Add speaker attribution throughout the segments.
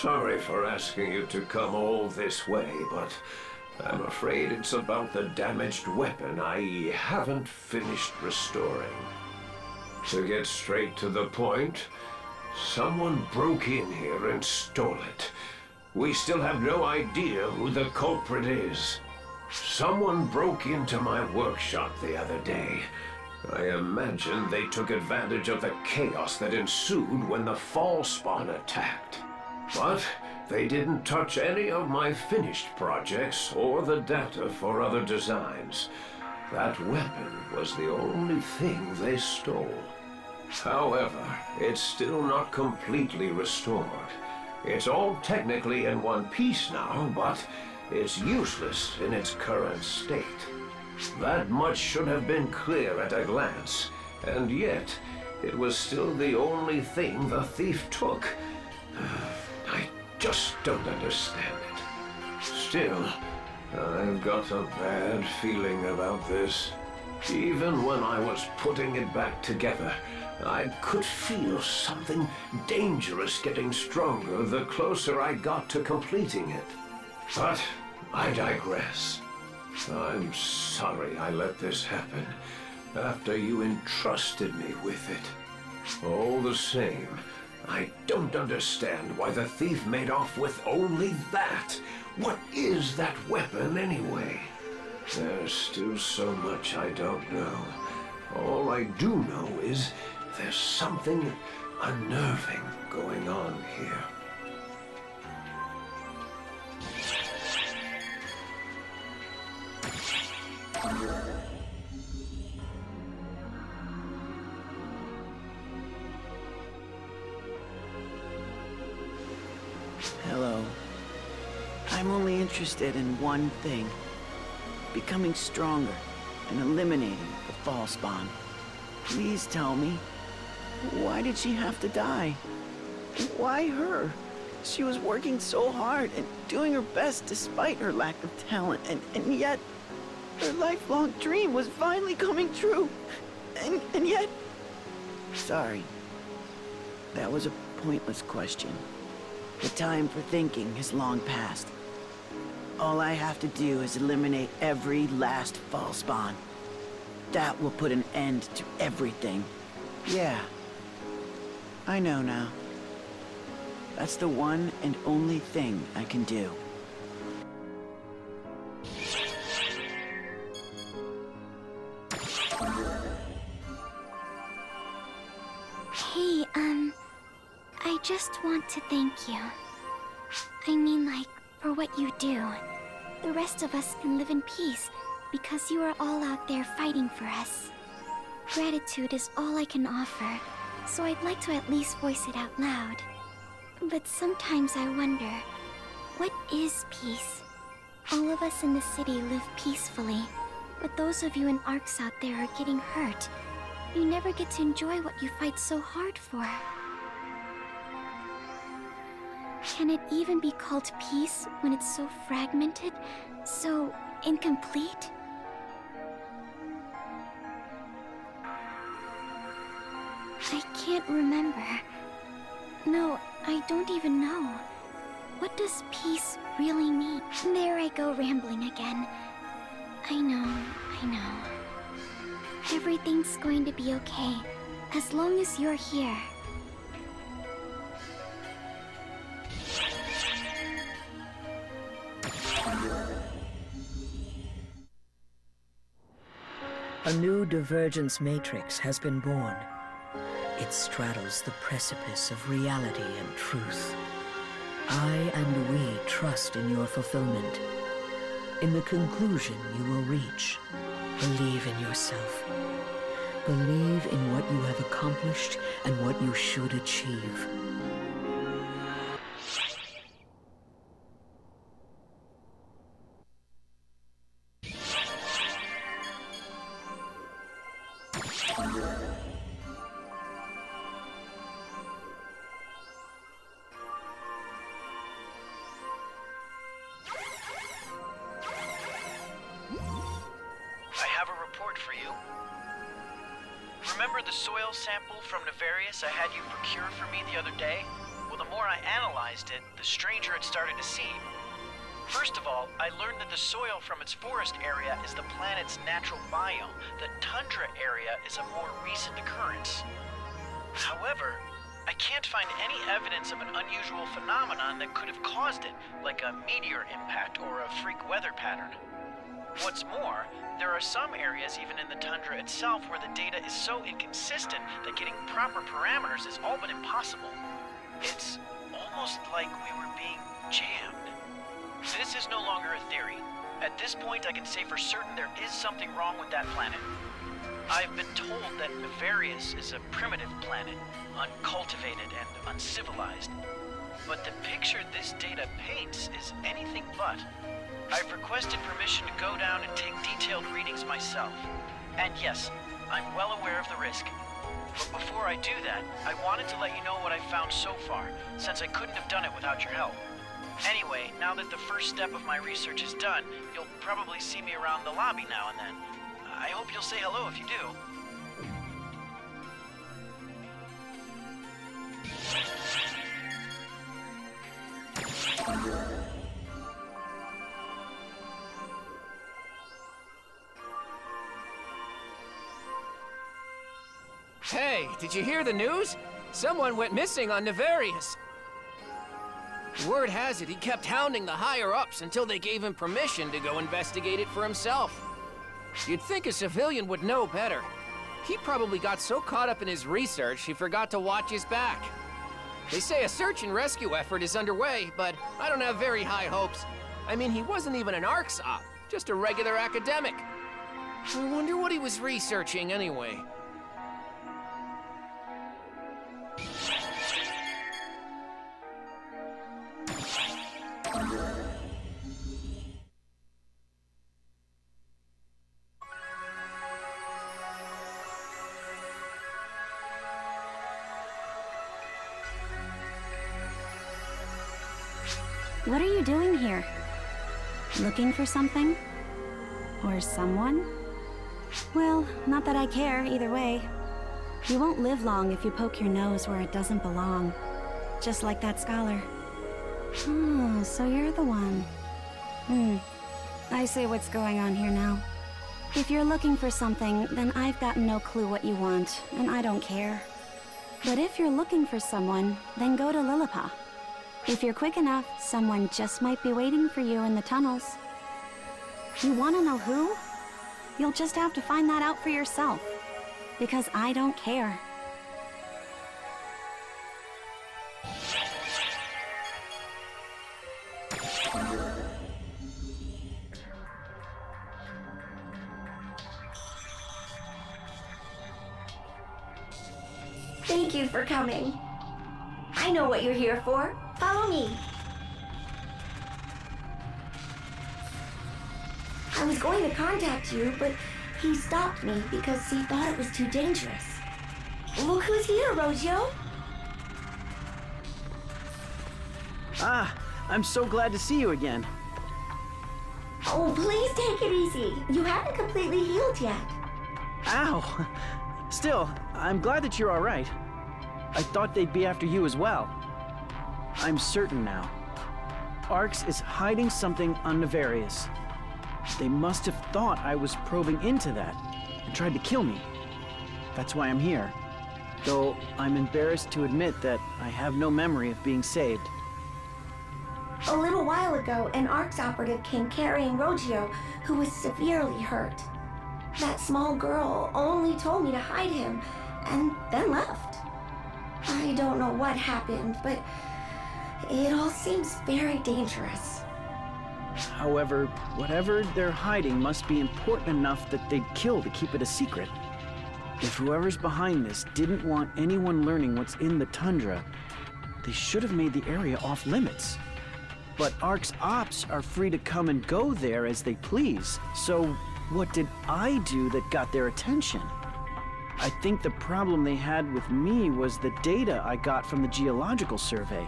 Speaker 1: Sorry for asking you to come all this way, but I'm afraid it's about the damaged weapon I haven't finished restoring. To get straight to the point, someone broke in here and stole it. We still have no idea who the culprit is. Someone broke into my workshop the other day. I imagine they took advantage of the chaos that ensued when the fall spawn attacked. But they didn't touch any of my finished projects or the data for other designs. That weapon was the only thing they stole. However, it's still not completely restored. It's all technically in one piece now, but it's useless in its current state. That much should have been clear at a glance, and yet it was still the only thing the thief took. I just don't understand it. Still, I've got a bad feeling about this. Even when I was putting it back together, I could feel something dangerous getting stronger the closer I got to completing it. But I digress. I'm sorry I let this happen after you entrusted me with it. All the same, I don't understand why the thief made off with only that. What is that weapon anyway? There's still so much I don't know. All I do know is there's something unnerving going on here.
Speaker 2: Hello. I'm only interested in one thing. Becoming stronger and eliminating the fall spawn. Please tell me, why did she have to die? Why her? She was working so hard and doing her best despite her lack of talent, and yet her lifelong dream was finally coming true. And yet... Sorry. That was a pointless question. The time for thinking has long passed. All I have to do is eliminate every last fall spawn. That will put an end to everything. Yeah. I know now. That's the one and only thing I can do.
Speaker 3: Hey, I just want to thank you. I mean, like, for what you do. The rest of us can live in peace because you are all out there fighting for us. Gratitude is all I can offer, so I'd like to at least voice it out loud. But sometimes I wonder, what is peace? All of us in the city live peacefully, but those of you in Arcs out there are getting hurt. You never get to enjoy what you fight so hard for. Can it even be called peace when it's so fragmented, so incomplete? I can't remember. No, I don't even know. What does peace really mean? There I go rambling again. I know. Everything's going to be okay, as long as you're here.
Speaker 4: A new divergence matrix has been born. It straddles the precipice of reality and truth. I and we trust in your fulfillment. In the conclusion you will reach, believe in yourself. Believe in what you have accomplished and what you should achieve.
Speaker 5: For you. Remember the soil sample from Nefarious I had you procure for me the other day? Well, the more I analyzed it, the stranger it started to seem. First of all, I learned that the soil from its forest area is the planet's natural biome. The tundra area is a more recent occurrence. However, I can't find any evidence of an unusual phenomenon that could have caused it, like a meteor impact or a freak weather pattern. What's more, there are some areas even in the tundra itself where the data is so inconsistent that getting proper parameters is all but impossible. It's almost like we were being jammed. This is no longer a theory. At this point, I can say for certain there is something wrong with that planet. I've been told that Nefarious is a primitive planet, uncultivated and uncivilized. But the picture this data paints is anything but. I've requested permission to go down and take detailed readings myself. And yes, I'm well aware of the risk. But before I do that, I wanted to let you know what I've found so far, since I couldn't have done it without your help. Anyway, now that the first step of my research is done, you'll probably see me around the lobby now and then. I hope you'll say hello if you do.
Speaker 6: Hey, did you hear the news? Someone went missing on Nefarious. Word has it he kept hounding the higher-ups until they gave him permission to go investigate it for himself. You'd think a civilian would know better. He probably got so caught up in his research he forgot to watch his back. They say a search and rescue effort is underway, but I don't have very high hopes. I mean, he wasn't even an ARCS op, just a regular academic. I wonder what he was researching anyway.
Speaker 3: What are you doing here? Looking for something? Or someone? Well, not that I care either way. You won't live long if you poke your nose where it doesn't belong. Just like that scholar. Oh, so you're the one. I see what's going on here now. If you're looking for something, then I've got no clue what you want, and I don't care. But if you're looking for someone, then go to Lilliput. If you're quick enough, someone just might be waiting for you in the tunnels. You want to know who? You'll just have to find that out for yourself. Because I don't care.
Speaker 7: Thank you for coming. I know what you're here for. Follow me. I was going to contact you, but he stopped me because he thought it was too dangerous. Look who's here, Rogio.
Speaker 2: Ah, I'm so glad to see you again.
Speaker 7: Oh, please take it easy. You haven't completely healed yet.
Speaker 2: Ow! Still, I'm glad that you're all right. I thought they'd be after you as well. I'm certain now. ARCS is hiding something on Nefarious. They must have thought I was probing into that and tried to kill me. That's why I'm here. Though I'm embarrassed to admit that I have no memory of being saved.
Speaker 7: A little while ago, an ARCS operative came carrying Rogio, who was severely hurt. That small girl only told me to hide him, and then left. I don't know what happened, but it all seems very dangerous.
Speaker 2: However, whatever they're hiding must be important enough that they'd kill to keep it a secret. If whoever's behind this didn't want anyone learning what's in the tundra, they should have made the area off limits. But ARC's ops are free to come and go there as they please, so what did I do that got their attention? I think the problem they had with me was the data I got from the geological survey.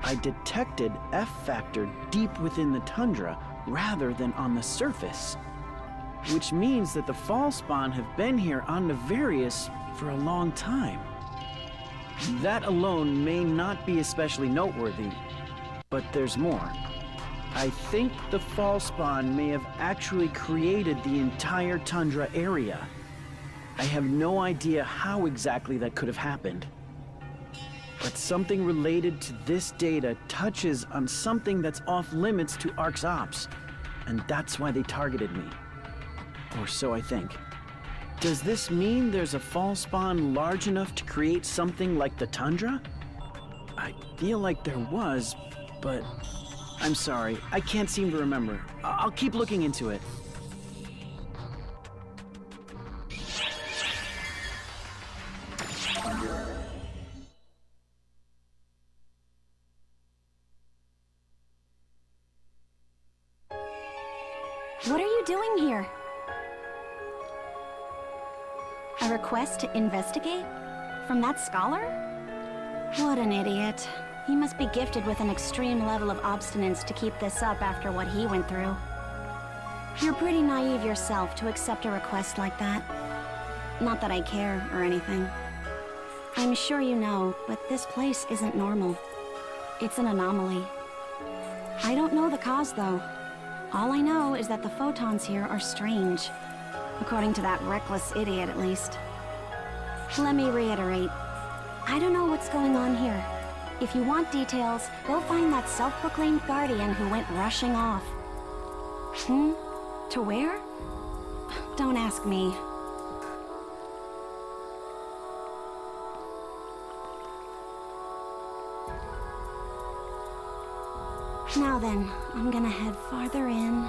Speaker 2: I detected F-factor deep within the tundra rather than on the surface. Which means that the fall spawn have been here on Nefarious for a long time. That alone may not be especially noteworthy, but there's more. I think the fall spawn may have actually created the entire tundra area. I have no idea how exactly that could have happened. But something related to this data touches on something that's off limits to ARC's ops, and that's why they targeted me. Or so I think. Does this mean there's a fall spawn large enough to create something like the tundra? I feel like there was, but I'm sorry, I can't seem to remember. I'll keep looking into it.
Speaker 8: What are you doing here? A request to investigate? From that scholar? What an idiot. He must be gifted with an extreme level of obstinance to keep this up after what he went through. You're pretty naive yourself to accept a request like that. Not that I care or anything. I'm sure you know, but this place isn't normal. It's an anomaly. I don't know the cause, though. All I know is that the photons here are strange. According to that reckless idiot, at least. Let me reiterate. I don't know what's going on here. If you want details, go find that self-proclaimed guardian who went rushing off. To where? Don't ask me. Now then, I'm gonna head farther in.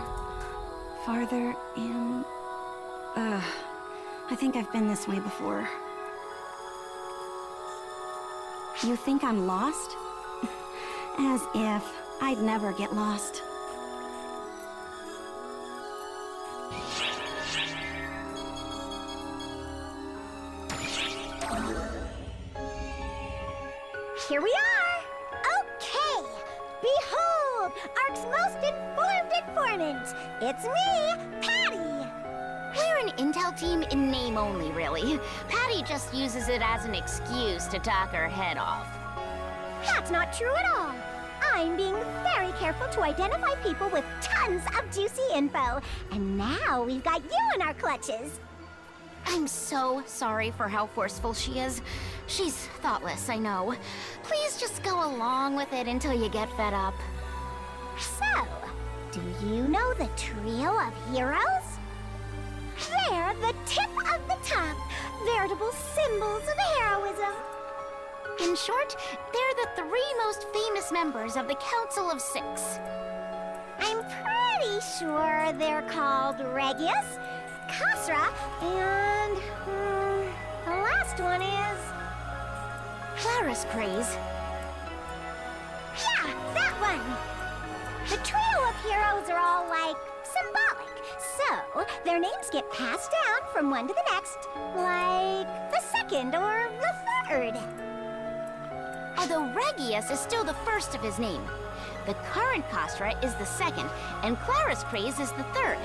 Speaker 8: Farther in... I think I've been this way before. You think I'm lost? As if. I'd never get lost.
Speaker 3: Here we are! Okay! Behold, Ark's most informed informant! It's me, Patty! We're an intel team in name only, really. Patty just uses it as an excuse to talk her head off. That's not true at all. I'm being very careful to identify people with tons of juicy info. And now we've got you in our clutches. I'm so sorry for how forceful she is. She's thoughtless, I know. Please just go along with it until you get fed up. So, do you know the trio of heroes? They're the tip of the top, veritable symbols of heroism. In short, they're the three most famous members of the Council of Six. I'm pretty sure they're called Regius, Kasra, and... the last one is... Clara's Craze. Yeah, that one! The trio of heroes are all, like, symbolic. So, their names get passed down from one to the next, like the second or the third. Although Regius is still the first of his name. The current Kasra is the second, and Clara's Craze is the third.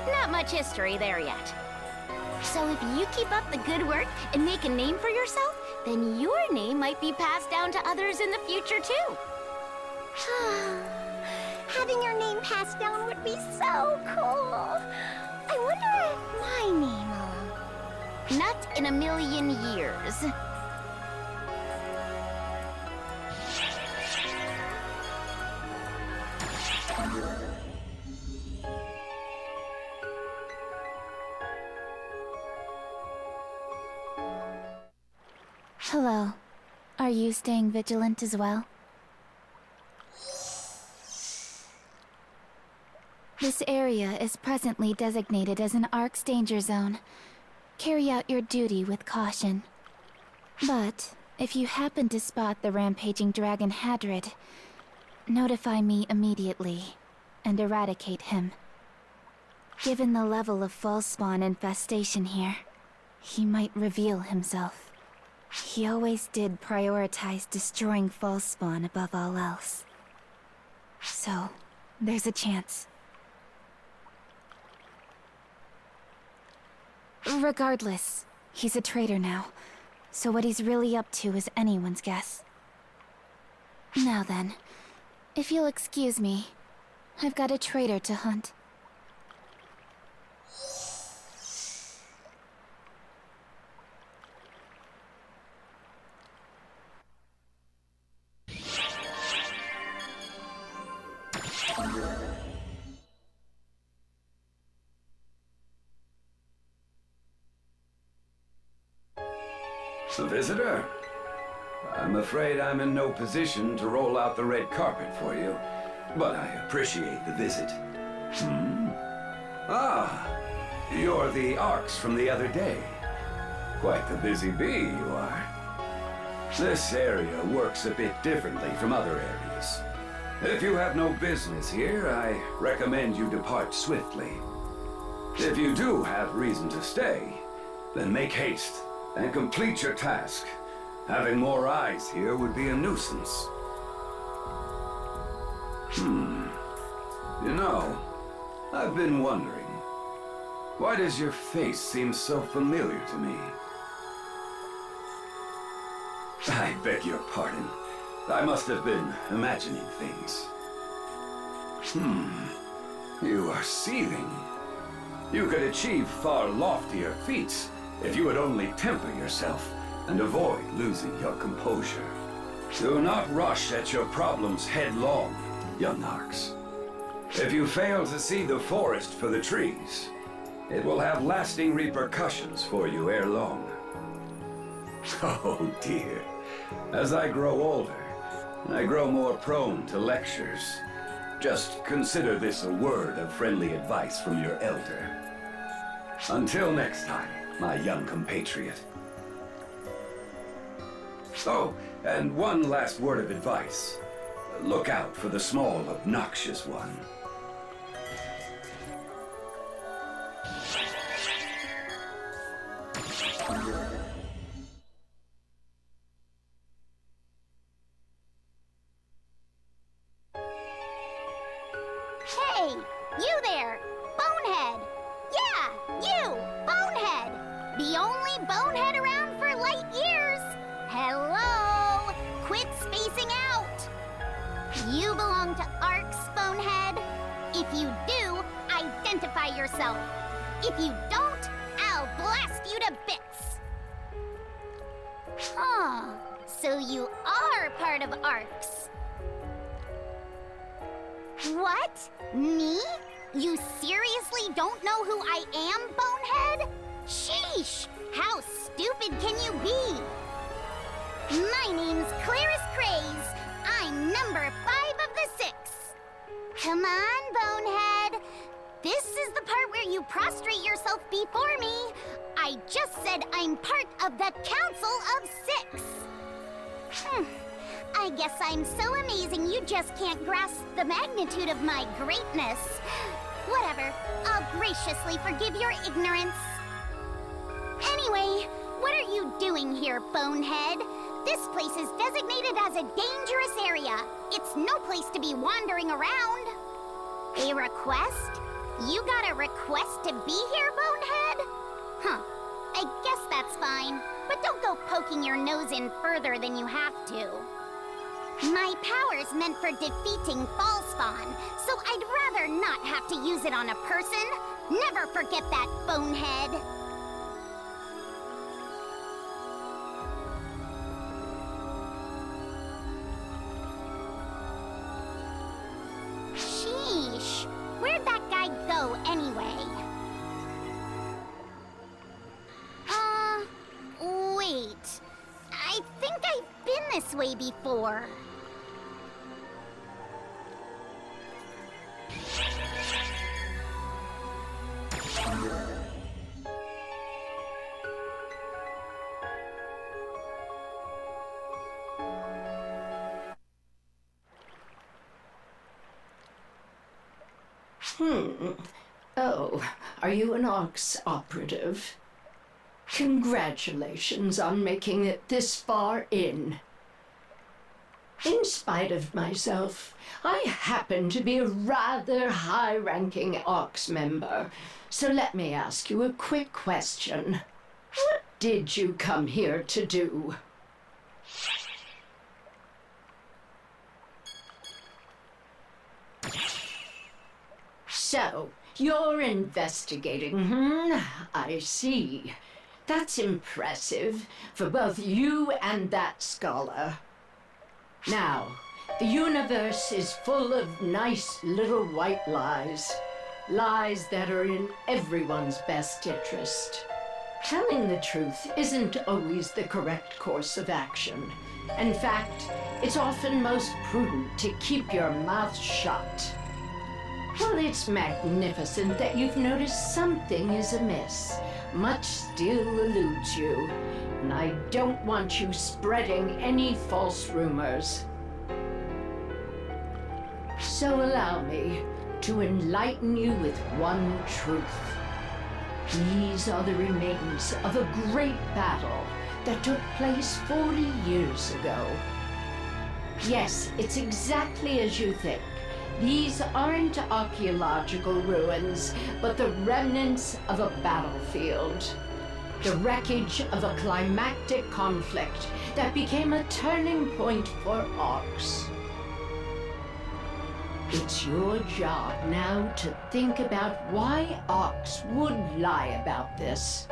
Speaker 3: Not much history there yet. So if you keep up the good work and make a name for yourself, then your name might be passed down to others in the future too. Having your name passed down would be so cool. I wonder if my name will... Not in a million years. Hello. Are you staying vigilant as well? This area is presently designated as an Ark's danger zone. Carry out your duty with caution. But, if you happen to spot the rampaging dragon Hadrid, notify me immediately, and eradicate him. Given the level of false spawn infestation here, he might reveal himself. He always did prioritize destroying false spawn above all else. So, there's a chance. Regardless, he's a traitor now. So what he's really up to is anyone's guess. Now then, if you'll excuse me, I've got a traitor to hunt.
Speaker 9: A visitor? I'm afraid I'm in no position to roll out the red carpet for you, but I appreciate the visit. Ah, you're the Arcs from the other day. Quite the busy bee you are. This area works a bit differently from other areas. If you have no business here, I recommend you depart swiftly. If you do have reason to stay, then make haste and complete your task. Having more eyes here would be a nuisance. You know, I've been wondering, why does your face seem so familiar to me? I beg your pardon. I must have been imagining things. You are seething. You could achieve far loftier feats if you would only temper yourself and avoid losing your composure. Do not rush at your problems headlong, young Arcs. If you fail to see the forest for the trees, it will have lasting repercussions for you ere long. Oh dear. As I grow older, I grow more prone to lectures. Just consider this a word of friendly advice from your elder. Until next time, my young compatriot. Oh, and one last word of advice. Look out for the small, obnoxious one.
Speaker 8: Hey, you there! Bonehead! Yeah, you! Bonehead! The only bonehead around for light years! Hello! Quit spacing out! You belong to Arcs, Bonehead. If you do, identify yourself. If you don't, I'll blast you to bits! Huh, so you are part of Arcs. What? Me? You seriously don't know who I am, Bonehead? Sheesh! How stupid can you be? My name's Clarice Craze. I'm number 5 of the 6. Come on, Bonehead. This is the part where you prostrate yourself before me. I just said I'm part of the Council of 6. I guess I'm so amazing you just can't grasp the magnitude of my greatness. Whatever, I'll graciously forgive your ignorance. Anyway, what are you doing here, Bonehead? This place is designated as a dangerous area. It's no place to be wandering around. A request? You got a request to be here, Bonehead? Huh, I guess that's fine. But don't go poking your nose in further than you have to. My power's meant for defeating Fallspawn, so I'd rather not have to use it on a person. Never forget that, Bonehead. Sheesh, where'd that guy go anyway? Wait. I think I've been this way before.
Speaker 10: Oh, are you an Arcs operative? Congratulations on making it this far in. In spite of myself, I happen to be a rather high-ranking Arcs member, so let me ask you a quick question. What did you come here to do? So, you're investigating, I see. That's impressive for both you and that scholar. Now, the universe is full of nice little white lies. Lies that are in everyone's best interest. Telling the truth isn't always the correct course of action. In fact, it's often most prudent to keep your mouth shut. Well, it's magnificent that you've noticed something is amiss. Much still eludes you, and I don't want you spreading any false rumors. So allow me to enlighten you with one truth. These are the remains of a great battle that took place 40 years ago. Yes, it's exactly as you think. These aren't archaeological ruins, but the remnants of a battlefield. The wreckage of a climactic conflict that became a turning point for orcs. It's your job now to think about why orcs would lie about this.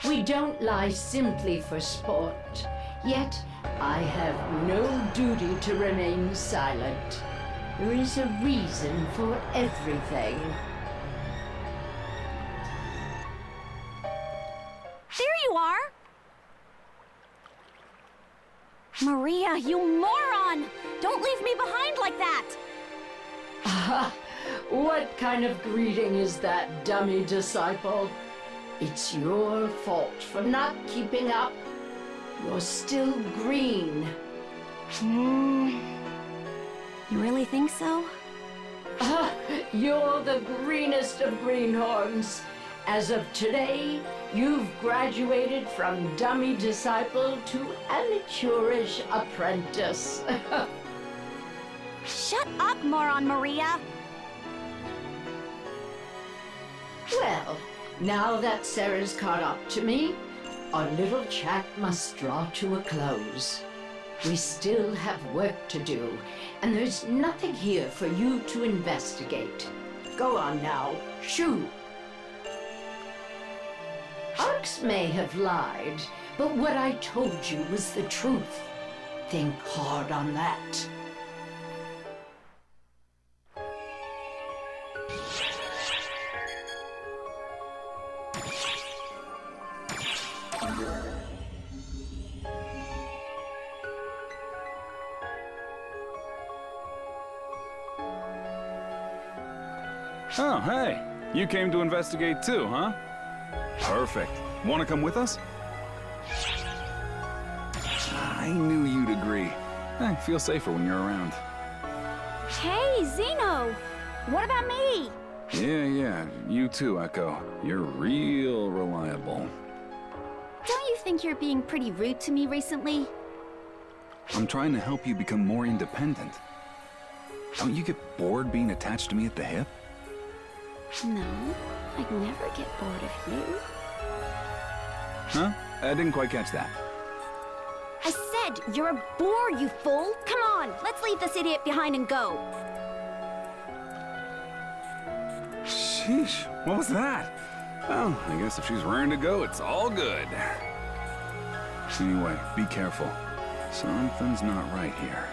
Speaker 10: We don't lie simply for sport, yet I have no duty to remain silent. There is a reason for everything.
Speaker 8: There you are! Maria, you moron! Don't leave me behind like that!
Speaker 10: What kind of greeting is that, dummy disciple? It's your fault for not keeping up. You're still green.
Speaker 8: You really think so?
Speaker 10: You're the greenest of greenhorns. As of today, you've graduated from dummy disciple to amateurish apprentice.
Speaker 8: Shut up, moron Maria!
Speaker 10: Well, now that Sarah's caught up to me, our little chat must draw to a close. We still have work to do, and there's nothing here for you to investigate. Go on now, shoo! Orcs may have lied, but what I told you was the truth. Think hard on that.
Speaker 11: Oh, hey. You came to investigate too, huh? Perfect. Want to come with us? I knew you'd agree. I feel safer when you're around.
Speaker 8: Hey, Zeno! What about me?
Speaker 11: Yeah. You too, Echo. You're real reliable.
Speaker 8: Don't you think you're being pretty rude to me recently?
Speaker 11: I'm trying to help you become more independent. Don't you get bored being attached to me at the hip?
Speaker 8: No, I'd never get bored of you.
Speaker 11: Huh? I didn't quite catch that.
Speaker 8: I said you're a bore, you fool! Come on, let's leave this idiot behind and go.
Speaker 11: Sheesh, what was that? Well, I guess if she's raring to go, it's all good. Anyway, be careful. Something's not right here.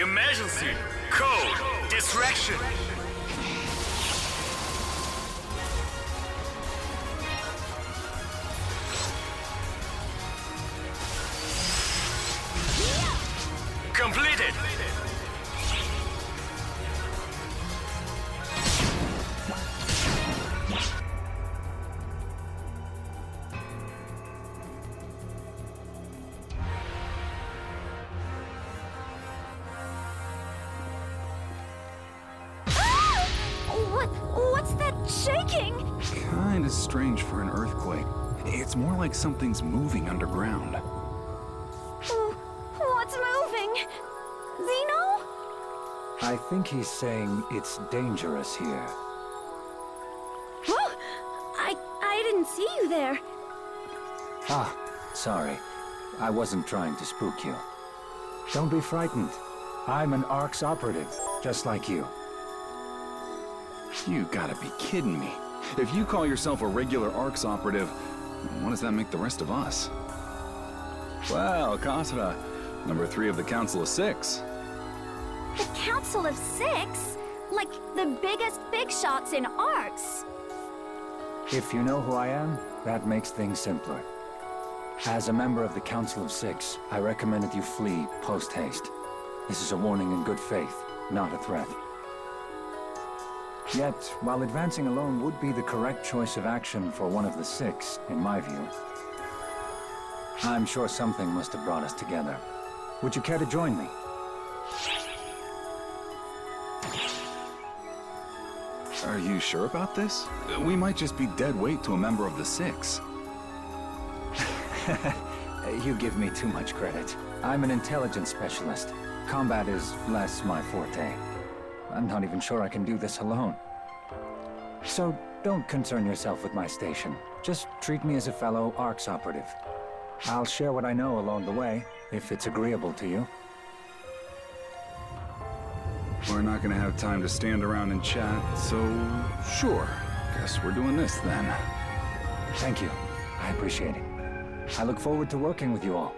Speaker 12: Emergency! Code! Distraction! Completed!
Speaker 3: What's that shaking?
Speaker 11: Kinda strange for an earthquake. It's more like something's moving underground.
Speaker 3: What's moving? Zeno?
Speaker 13: I think he's saying it's dangerous here.
Speaker 3: Oh, I didn't see you there.
Speaker 13: Ah, sorry. I wasn't trying to spook you. Don't be frightened. I'm an ARC's operative, just like you.
Speaker 11: You gotta be kidding me. If you call yourself a regular ARC's operative, what does that make the rest of us? Well, Kasra, number 3 of the Council of 6.
Speaker 3: The Council of 6? Like the biggest big shots in ARCs.
Speaker 13: If you know who I am, that makes things simpler. As a member of the Council of 6, I recommended you flee post-haste. This is a warning in good faith, not a threat. Yet, while advancing alone would be the correct choice of action for one of the 6, in my view, I'm sure something must have brought us together. Would you care to join me?
Speaker 11: Are you sure about this? We might just be dead weight to a member of the 6.
Speaker 13: You give me too much credit. I'm an intelligence specialist. Combat is less my forte. I'm not even sure I can do this alone. So don't concern yourself with my station. Just treat me as a fellow ARC's operative. I'll share what I know along the way, if it's agreeable to you.
Speaker 11: We're not gonna have time to stand around and chat, so sure. Guess we're doing this then.
Speaker 13: Thank you. I appreciate it. I look forward to working with you all.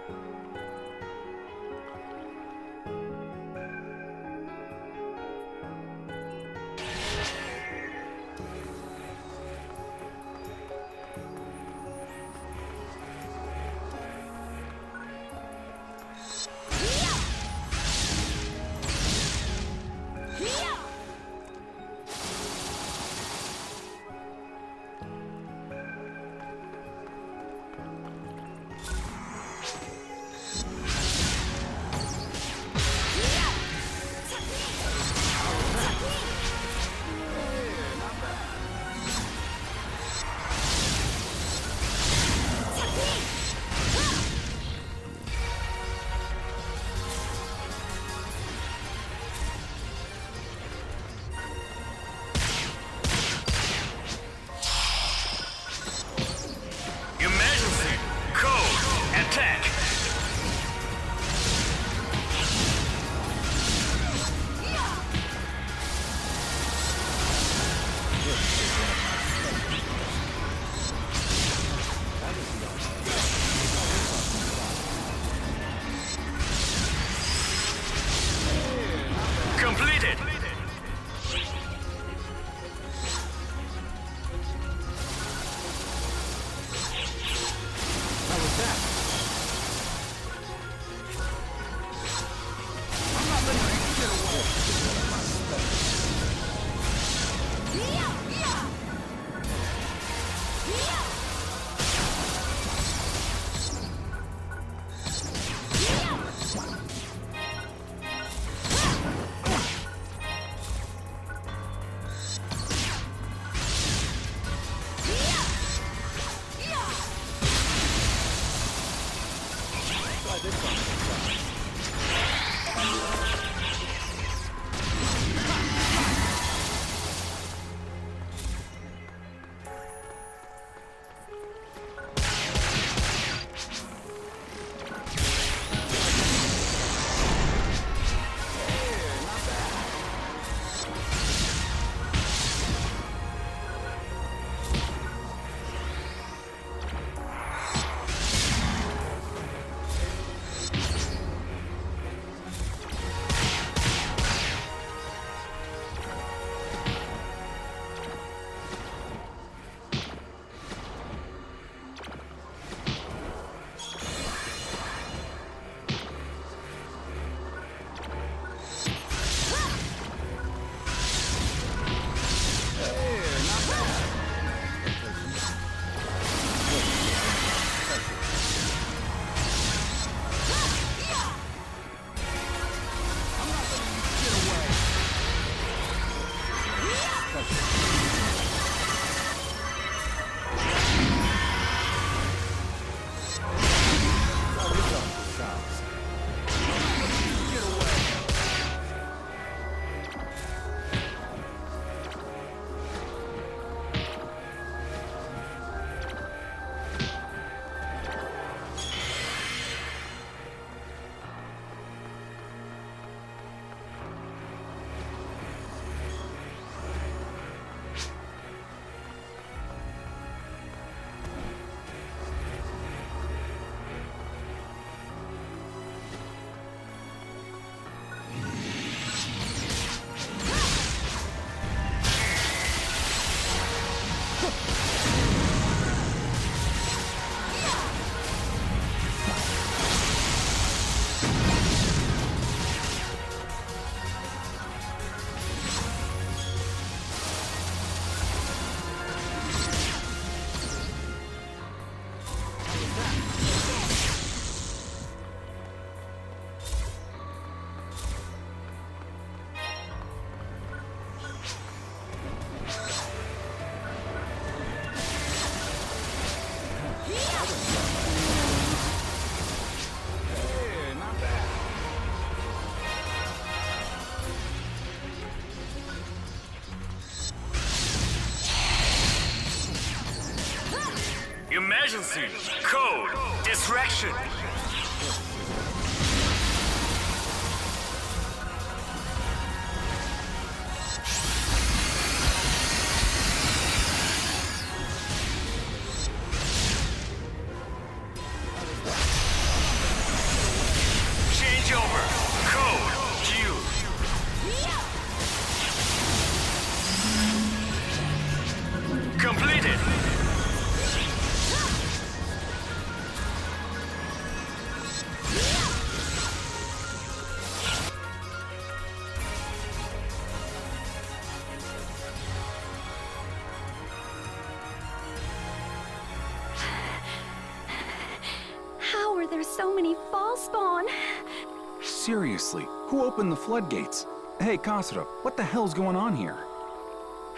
Speaker 11: Hey, not bad.
Speaker 12: Emergency! Code! Distraction! Changeover! Code! Q! Completed!
Speaker 8: How are there so many fall spawn?
Speaker 11: Seriously, who opened the floodgates? Hey, Kasra, what the hell's going on here?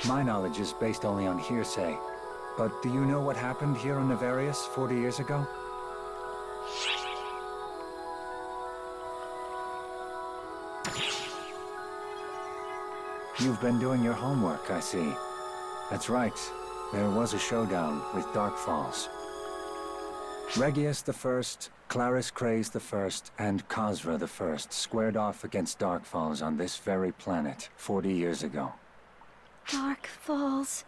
Speaker 13: My knowledge is based only on hearsay. But do you know what happened here on Nefarious 40 years ago? You've been doing your homework, I see. That's right. There was a showdown with Dark Falls. Regius I, Claris Craze I, and Khazra I squared off against Dark Falls on this very planet 40 years ago.
Speaker 8: Dark Falls.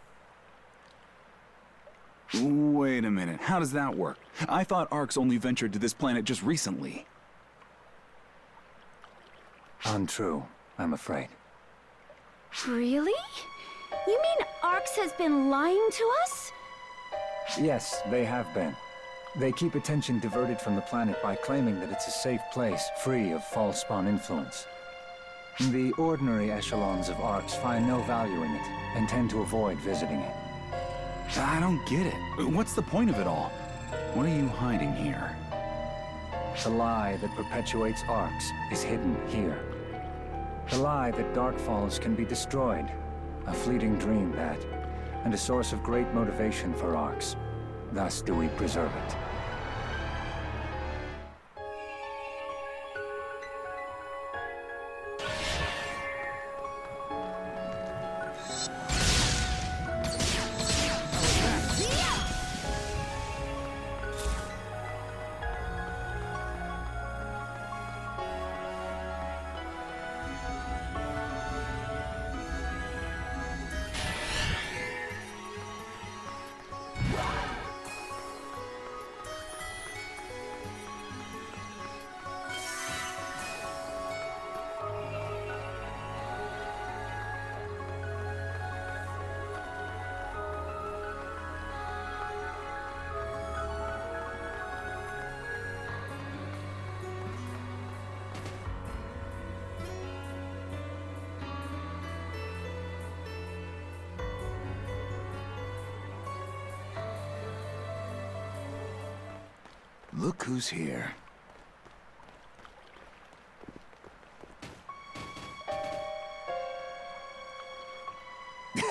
Speaker 11: Wait a minute, how does that work? I thought Arcs only ventured to this planet just recently.
Speaker 13: Untrue, I'm afraid.
Speaker 8: Really? You mean Arx has been lying to us?
Speaker 13: Yes, they have been. They keep attention diverted from the planet by claiming that it's a safe place, free of false spawn influence. The ordinary echelons of Arcs find no value in it, and tend to avoid visiting it.
Speaker 11: I don't get it. What's the point of it all? What are you hiding here?
Speaker 13: The lie that perpetuates Arcs is hidden here. The lie that Dark Falls can be destroyed. A fleeting dream that, and a source of great motivation for Arcs. Thus do we preserve it.
Speaker 11: Look who's here.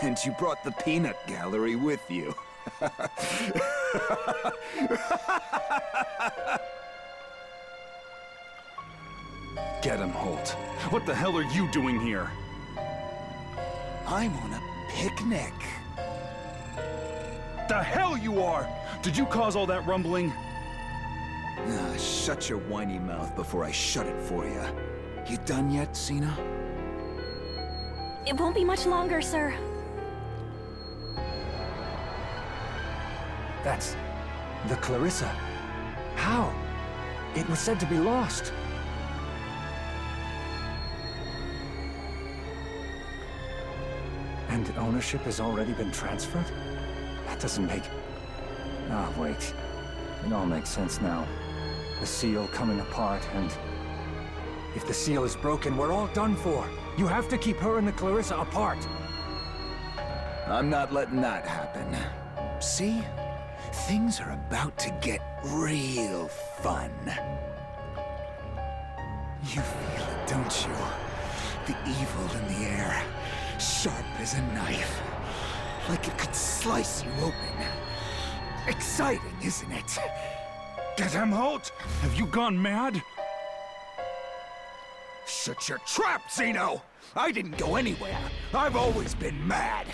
Speaker 11: And you brought the peanut gallery with you. Get him, Holt. What the hell are you doing here?
Speaker 14: I'm on a picnic.
Speaker 11: The hell you are! Did you cause all that rumbling?
Speaker 14: Shut your whiny mouth before I shut it for you. You done yet, Cena?
Speaker 8: It won't be much longer, sir.
Speaker 13: That's the Clarissa. How? It was said to be lost. And ownership has already been transferred? That doesn't make... Ah, wait. It all makes sense now. The seal coming apart, and... If the seal is broken, we're all done for. You have to keep her and the Clarissa apart.
Speaker 14: I'm not letting that happen. See? Things are about to get real fun. You feel it, don't you? The evil in the air. Sharp as a knife. Like it could slice you open. exciting, isn't it?
Speaker 11: Get him, Holt! Have you gone mad?
Speaker 14: Shut your trap, Zeno! I didn't go anywhere. I've always been mad.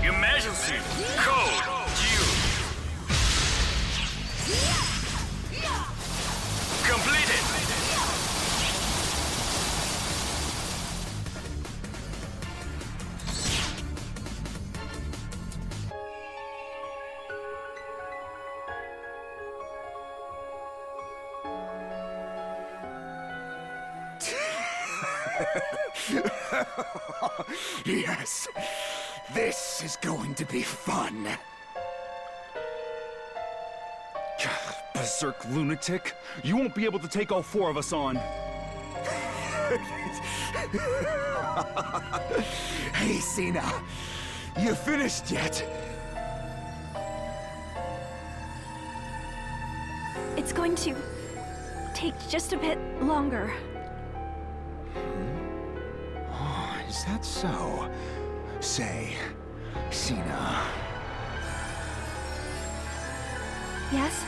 Speaker 12: Emergency code Q. Completed.
Speaker 14: Yes, this is going to be fun.
Speaker 11: Berserk lunatic! You won't be able to take all 4 of us on.
Speaker 14: Hey, Cena, you finished yet?
Speaker 15: It's going to take just a bit longer.
Speaker 14: Oh, is that so? Say, Cena.
Speaker 15: Yes?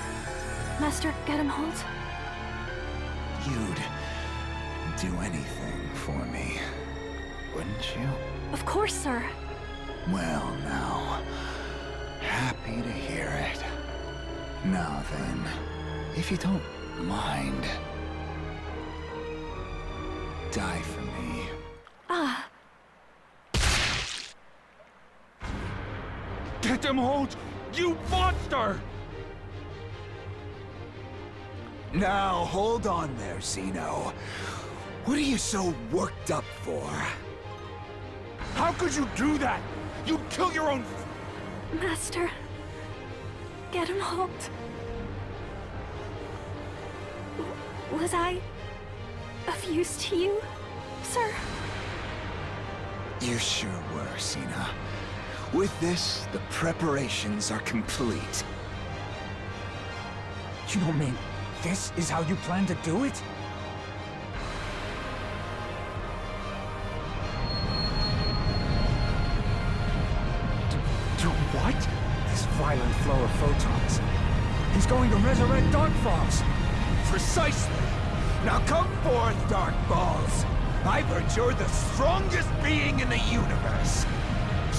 Speaker 15: Master Holt?
Speaker 14: You'd do anything for me, wouldn't you?
Speaker 15: Of course, sir.
Speaker 14: Well, now, happy to hear it. Now then, if you don't mind, die for me.
Speaker 15: Ah.
Speaker 11: Get him, Holt! You monster!
Speaker 14: Now, hold on there, Zeno. What are you so worked up for?
Speaker 11: How could you do that? You'd kill your own...
Speaker 15: Master Holt. Was I of use to you, sir?
Speaker 14: You sure were, Cena. With this, the preparations are complete.
Speaker 13: You don't mean this is how you plan to do it?
Speaker 11: Do what?
Speaker 13: This violent flow of photons. He's going to resurrect Dark Falls.
Speaker 14: Precisely. Now come forth, Dark Balls. I've heard you're the strongest being in the universe.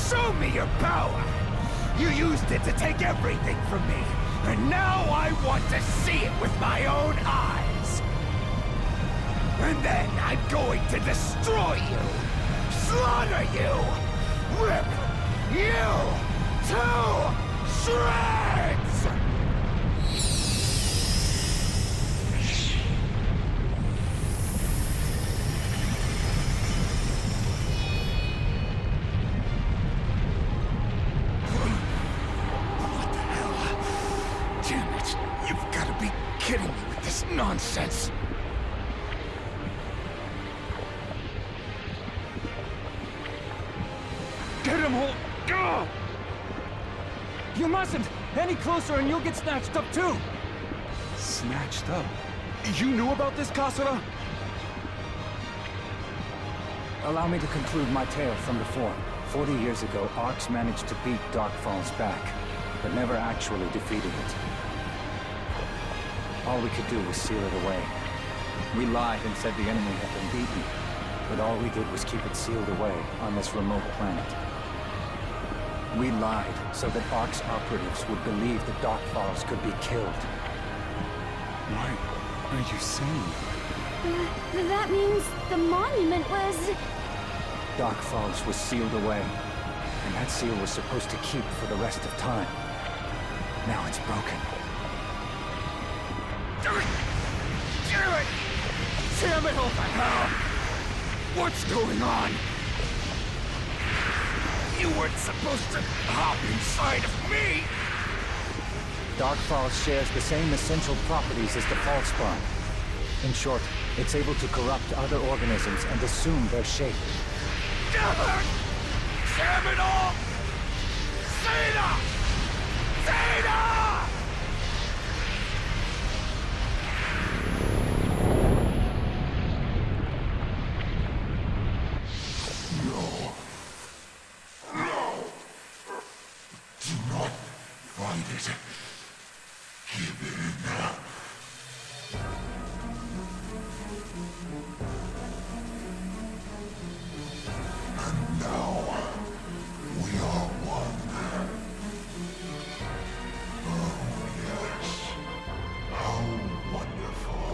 Speaker 14: Show me your power. You used it to take everything from me. And now I want to see it with my own eyes. And then I'm going to destroy you, slaughter you, rip you to shreds! Kidding me with this nonsense.
Speaker 11: Get him, Holt! Go!
Speaker 13: You mustn't! Any closer and you'll get snatched up too!
Speaker 11: Snatched up? You knew about this, Kasura?
Speaker 13: Allow me to conclude my tale from before. 40 years ago, Arx managed to beat Dark Falls back, but never actually defeated it. All we could do was seal it away. We lied and said the enemy had been beaten, but all we did was keep it sealed away on this remote planet. We lied so that Arx operatives would believe the Dark Falls could be killed.
Speaker 11: What are you saying?
Speaker 15: That means the monument was...
Speaker 13: Dark Falls was sealed away, and that seal was supposed to keep for the rest of time. Now it's broken.
Speaker 14: Damn it, what the hell? What's going on? You weren't supposed to hop inside of me!
Speaker 13: Dark Falls shares the same essential properties as the False Spawn. In short, it's able to corrupt other organisms and assume their shape.
Speaker 14: Damn it all! Zeta! Zeta!
Speaker 16: And now, we are one. Oh, yes. How wonderful.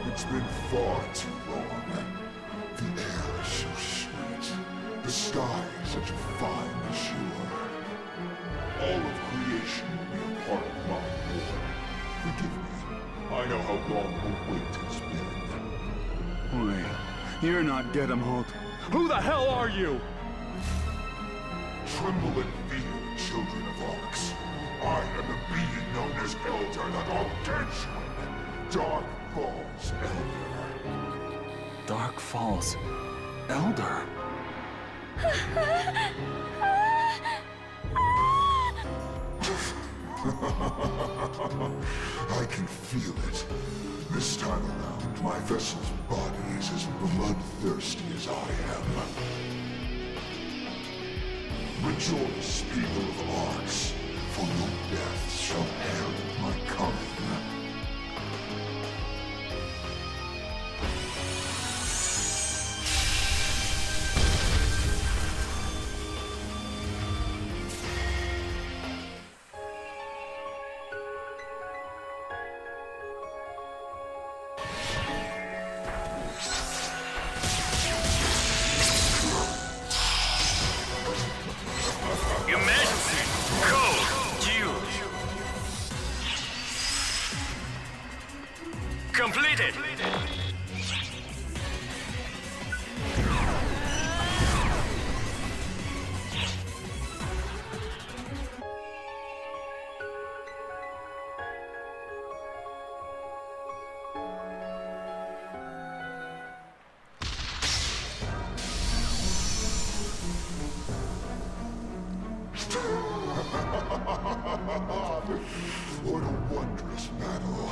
Speaker 16: It's been far too long. The air is so sweet. The sky is such a fine azure. All of creation will be a part of my war. Forgive me. I know how long the wait has been.
Speaker 11: Wait, you're not Gedamhold. Who the hell are you?
Speaker 16: Tremble in fear, children of Arx. I am the being known as Elder, the Gargantuan. Dark Falls Elder.
Speaker 11: Dark Falls Elder.
Speaker 16: I can feel it. This time around, my vessel's body is as bloodthirsty as I am. Rejoice, people of Arx, for your deaths shall herald my coming.
Speaker 12: Emergency! Code due! Completed!
Speaker 16: What a wondrous battle.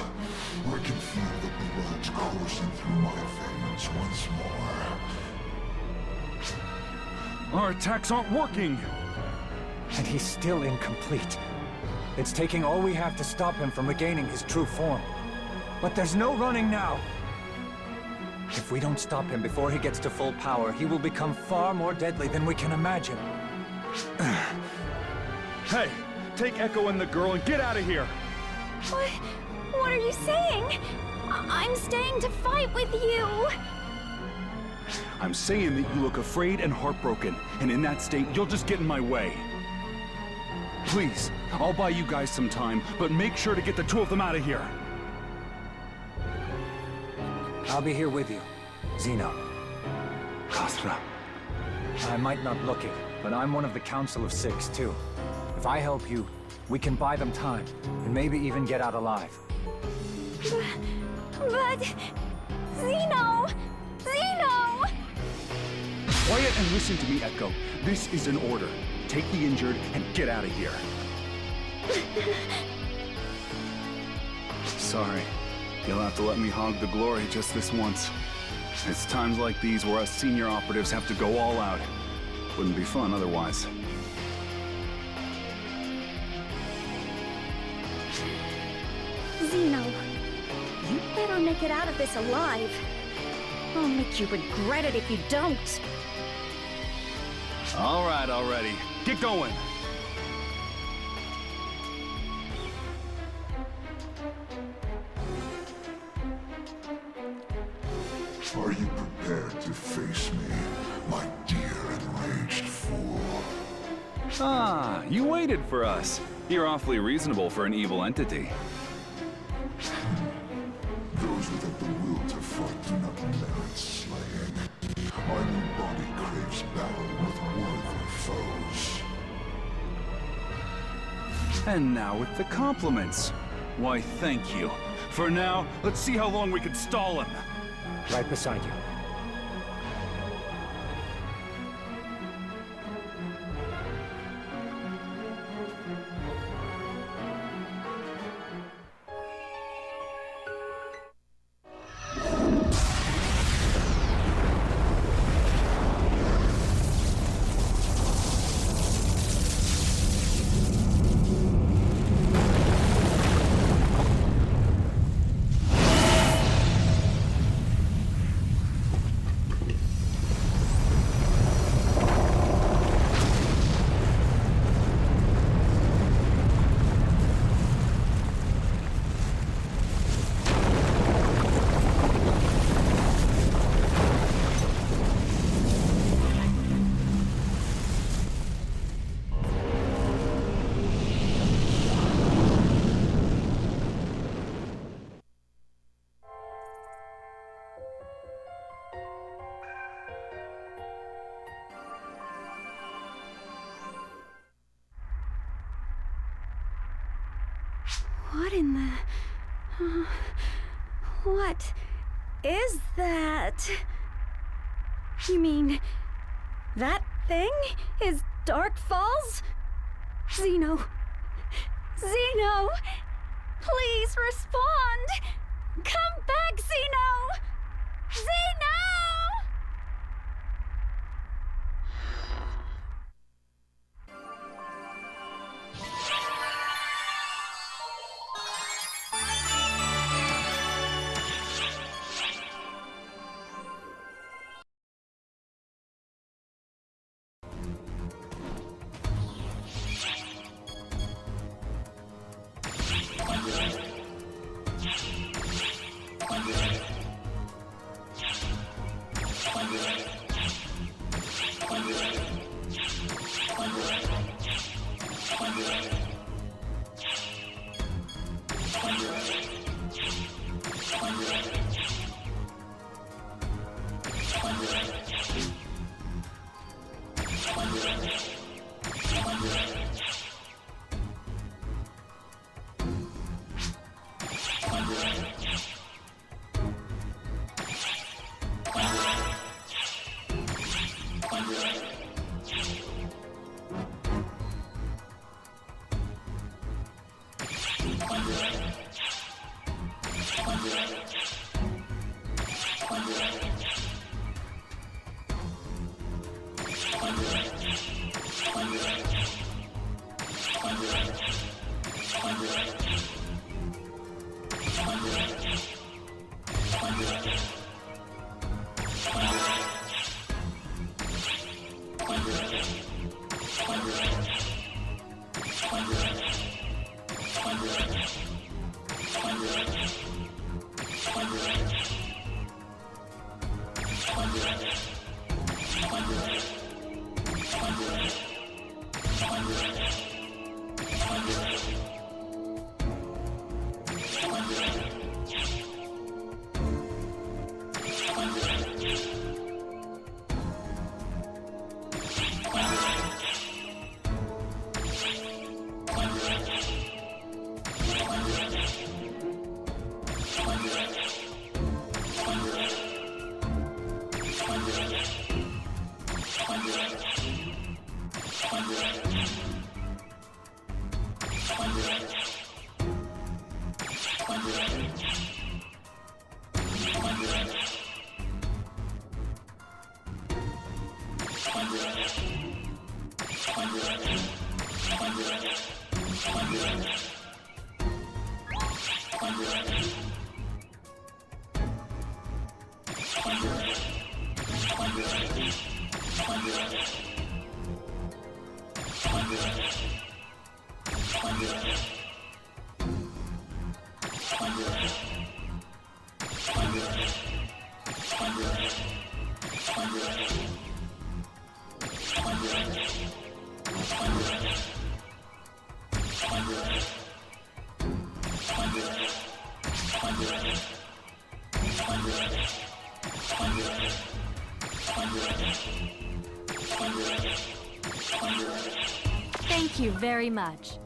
Speaker 16: I can feel the blood coursing through my veins once more.
Speaker 11: Our attacks aren't working!
Speaker 13: And he's still incomplete. It's taking all we have to stop him from regaining his true form. But there's no running now! If we don't stop him before he gets to full power, he will become far more deadly than we can imagine.
Speaker 11: Hey! Take Echo and the girl and get out of here!
Speaker 15: What are you saying? I'm staying to fight with you!
Speaker 11: I'm saying that you look afraid and heartbroken, and in that state, you'll just get in my way. Please, I'll buy you guys some time, but make sure to get the two of them out of here.
Speaker 13: I'll be here with you, Zeno.
Speaker 11: Khasra.
Speaker 13: I might not look it, but I'm one of the Council of Six, too. If I help you, we can buy them time, and maybe even get out alive.
Speaker 15: But... Zeno! Zeno!
Speaker 11: Quiet and listen to me, Echo. This is an order. Take the injured and get out of here. Sorry. You'll have to let me hog the glory just this once. It's times like these where us senior operatives have to go all out. Wouldn't be fun otherwise.
Speaker 15: Zeno, you better make it out of this alive. I'll make you regret it if you don't.
Speaker 11: All right, already. Get going.
Speaker 16: Are you prepared to face me, my dear enraged fool?
Speaker 11: Ah, you waited for us. You're awfully reasonable for an evil entity.
Speaker 16: Those without the will to fight do not merit slaying. My new body craves battle with worthy foes.
Speaker 11: And now with the compliments. Why, thank you. For now, let's see how long we can stall him.
Speaker 13: Right beside you.
Speaker 15: What in the... what is that? You mean... that thing is Dark Falls? Zeno... Zeno! Please respond! Come back, Zeno! Zeno! Thank you very much.